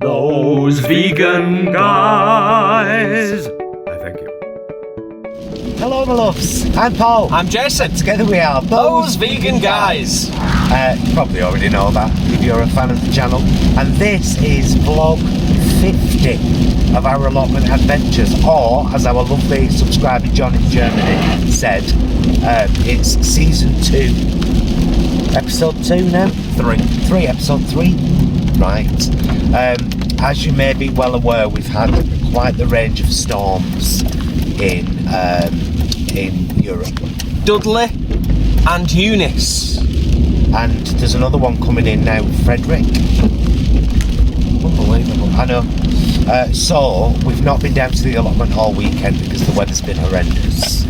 Those vegan guys. I thank you. Hello, my loves. I'm Paul. I'm Jason. Together we are Those Vegan Guys. You probably already know that if you're a fan of the channel. And this is vlog 50 of our allotment adventures, or as our lovely subscriber John in Germany said, it's season 2, episode 2 now. 3, episode 3. Right. As you may be well aware, we've had quite the range of storms in Europe. Dudley and Eunice. And there's another one coming in now, Frederick. Unbelievable, I know. So, we've not been down to the allotment all weekend because the weather's been horrendous.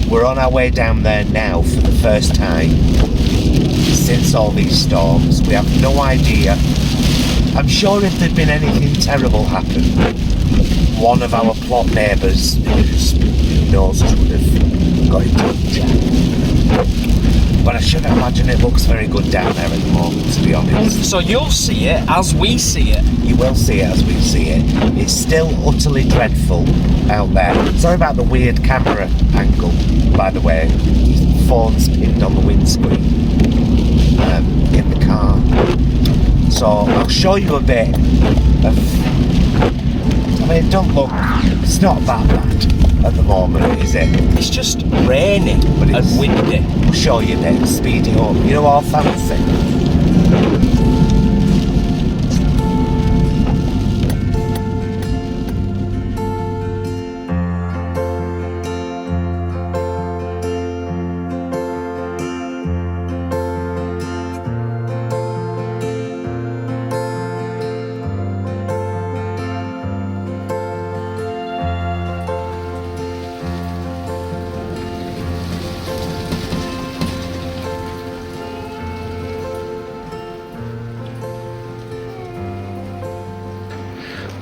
We're on our way down there now for the first time since all these storms. We have no idea. I'm sure if there'd been anything terrible happen, one of our plot neighbours who knows us would have got in touch. But I should imagine it looks very good down there at the moment, to be honest. So you'll see it as we see it. You will see it as we see it. It's still utterly dreadful out there. Sorry about the weird camera angle, by the way. Phone's pinned on the windscreen in the car. So I'll show you a bit of... I mean, don't look... It's not that bad at the moment, is it? It's just raining and windy. I'll show you a bit, speed it up. You know, all fancy.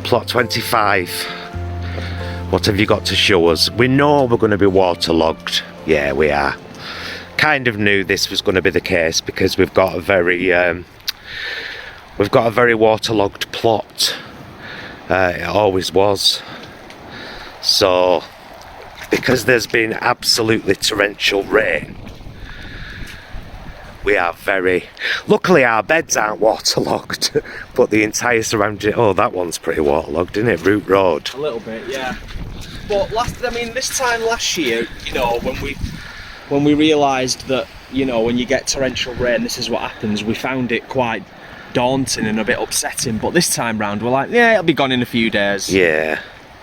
Plot 25. What have you got to show us? We know we're going to be waterlogged. Yeah, we are. Kind of knew this was going to be the case because we've got a very waterlogged plot. It always was. So, because there's been absolutely torrential rain, we are very... Luckily our beds aren't waterlogged, but the entire surrounding... Oh, that one's pretty waterlogged, isn't it? Root Road. A little bit, yeah. But this time last year, you know, when we realised that, you know, when you get torrential rain, this is what happens, we found it quite daunting and a bit upsetting. But this time round, we're like, yeah, it'll be gone in a few days. Yeah.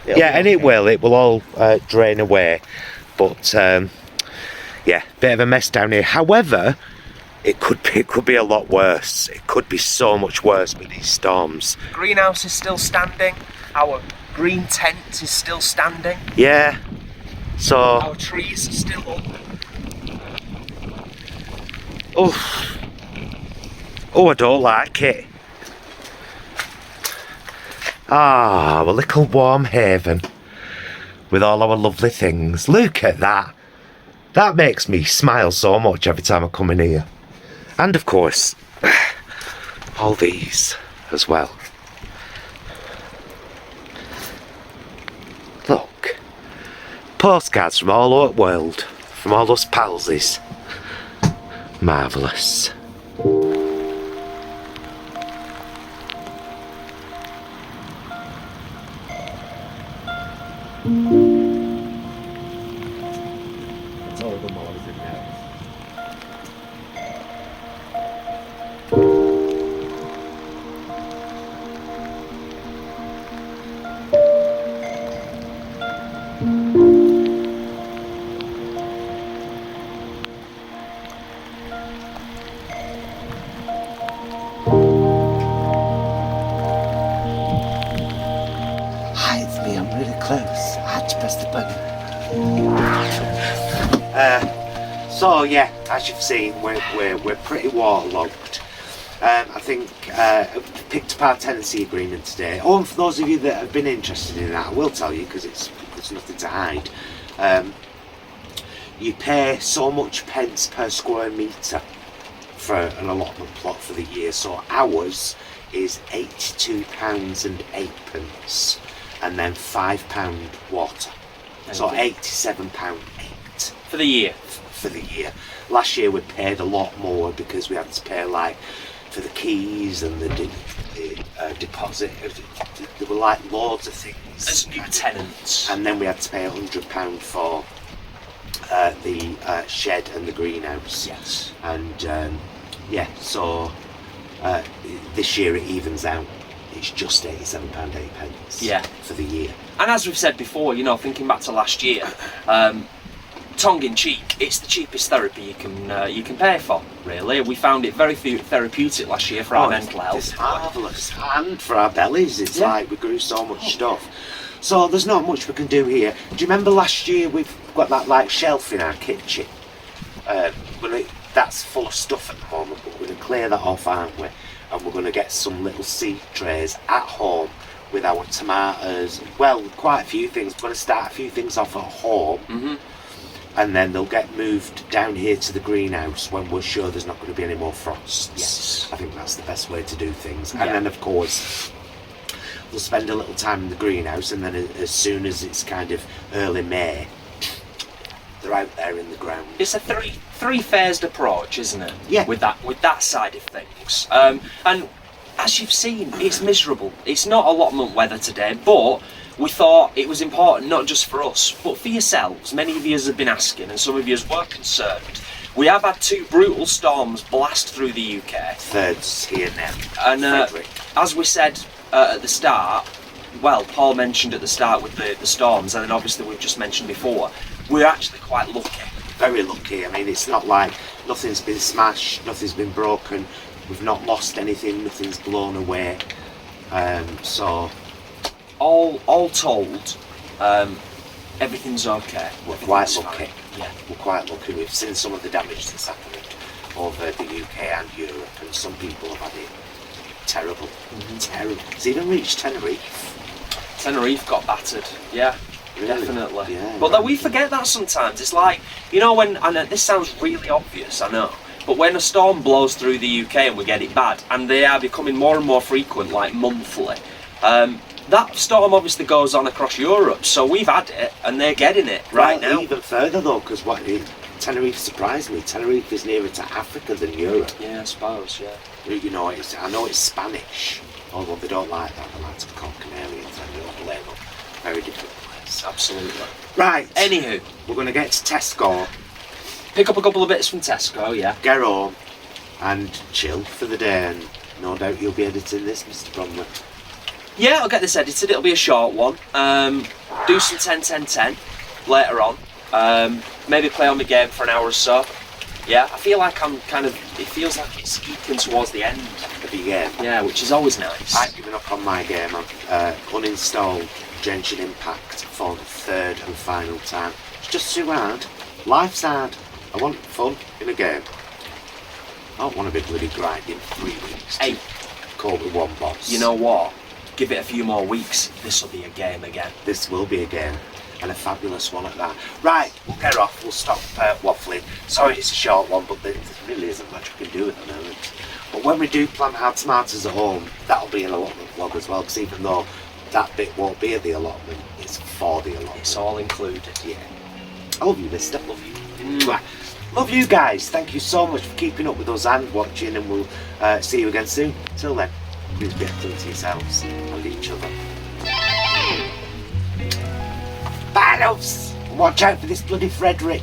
And it will all drain away. But, yeah, bit of a mess down here. However... It could be a lot worse. It could be so much worse with these storms. Greenhouse is still standing. Our green tent is still standing. Yeah. So... Our trees are still up. Oh, I don't like it. Ah, a little warm haven. With all our lovely things. Look at that. That makes me smile so much every time I come in here. And of course, all these as well. Look, postcards from all over the world, from all those palsies. Marvellous. It's all the more, isn't it? Hi, it's me, I'm really close. I had to press the button. So yeah, as you've seen, we're pretty waterlogged. I think picked up our tenancy agreement today. Oh, and for those of you that have been interested in that, I will tell you because there's nothing to hide. You pay so much pence per square metre for an allotment plot for the year. So ours is £82.08, and then £5 water. So £87.8 for the year. For the year. Last year we paid a lot more because we had to pay like for the keys and the deposit. There were like loads of things. As new tenants. And then we had to pay £100 for the shed and the greenhouse. Yes. And yeah, so this year it evens out. It's just £87.08 yeah. for the year. And as we've said before, you know, thinking back to last year, tongue in cheek, it's the cheapest therapy you can pay for. Really, we found it very therapeutic last year for our mental health. It's marvellous, and for our bellies, it's like we grew so much stuff. So there's not much we can do here. Do you remember last year we've got that like shelf in our kitchen? That's full of stuff at the moment, but we're going to clear that off, aren't we? And we're going to get some little seed trays at home with our tomatoes. Well, quite a few things. We're going to start a few things off at home, and then they'll get moved down here to the greenhouse when we're sure there's not going to be any more frosts. Yes. I think that's the best way to do things. And then, of course, we'll spend a little time in the greenhouse, and then as soon as it's kind of early May, they're out there in the ground. It's a three-phased approach, isn't it? Yeah. With that side of things. And as you've seen, it's miserable. It's not allotment weather today, but we thought it was important not just for us, but for yourselves. Many of you have been asking, and some of you were concerned. We have had 2 brutal storms blast through the UK. Third's here now. And as we said at the start, well, Paul mentioned at the start with the storms, and then obviously we've just mentioned before, we're actually quite lucky. Very lucky. I mean, it's not like nothing's been smashed, nothing's been broken, we've not lost anything, nothing's blown away. So all told, everything's okay. We're quite lucky. Fine. Yeah. We're quite lucky. We've seen some of the damage that's happened over the UK and Europe, and some people have had it terrible. Terrible. It's even reached Tenerife. Tenerife got battered. Yeah. Really? Definitely. Yeah, but then we forget that sometimes. It's like, you know, when, and this sounds really obvious, I know, but when a storm blows through the UK and we get it bad, and they are becoming more and more frequent, like monthly, that storm obviously goes on across Europe, so we've had it, and they're getting it right now. Even further though, because Tenerife surprised me. Tenerife is nearer to Africa than Europe. Yeah, I suppose, yeah. You know, I know it's Spanish, although they don't like that. They like to be called Canarians, and they don't blame them. Very different place. Absolutely. Right. Anywho, we're going to get to Tesco, pick up a couple of bits from Tesco, yeah. get home, and chill for the day. And no doubt you'll be editing this, Mr. Bromley. Yeah, I'll get this edited. It'll be a short one. Do some 10-10-10 later on. Maybe play on the game for an hour or so. Yeah, I feel like I'm kind of, it feels like it's eking towards the end of the game. Yeah, which is always nice. I've given up on my game. I've uninstalled Genshin Impact for the 3rd and final time. It's just too hard. Life's hard. I want fun in a game. I don't want to be bloody grinding 3 weeks. Hey, call with one boss. You know what? Give it a few more weeks. This will be a game again. This will be a game. And a fabulous one at that. Right, we'll get off, we'll stop waffling. Sorry it's a short one, but there really isn't much we can do at the moment. But when we do plant our tomatoes at home, that'll be an allotment vlog as well, because even though that bit won't be at the allotment, it's for the allotment. It's all included. Yeah. I love you, mister. Love you. Right. Love you guys. Thank you so much for keeping up with us and watching, and we'll see you again soon. Till then, please be excellent to yourselves and each other. Bye, loves. Watch out for this bloody Frederick.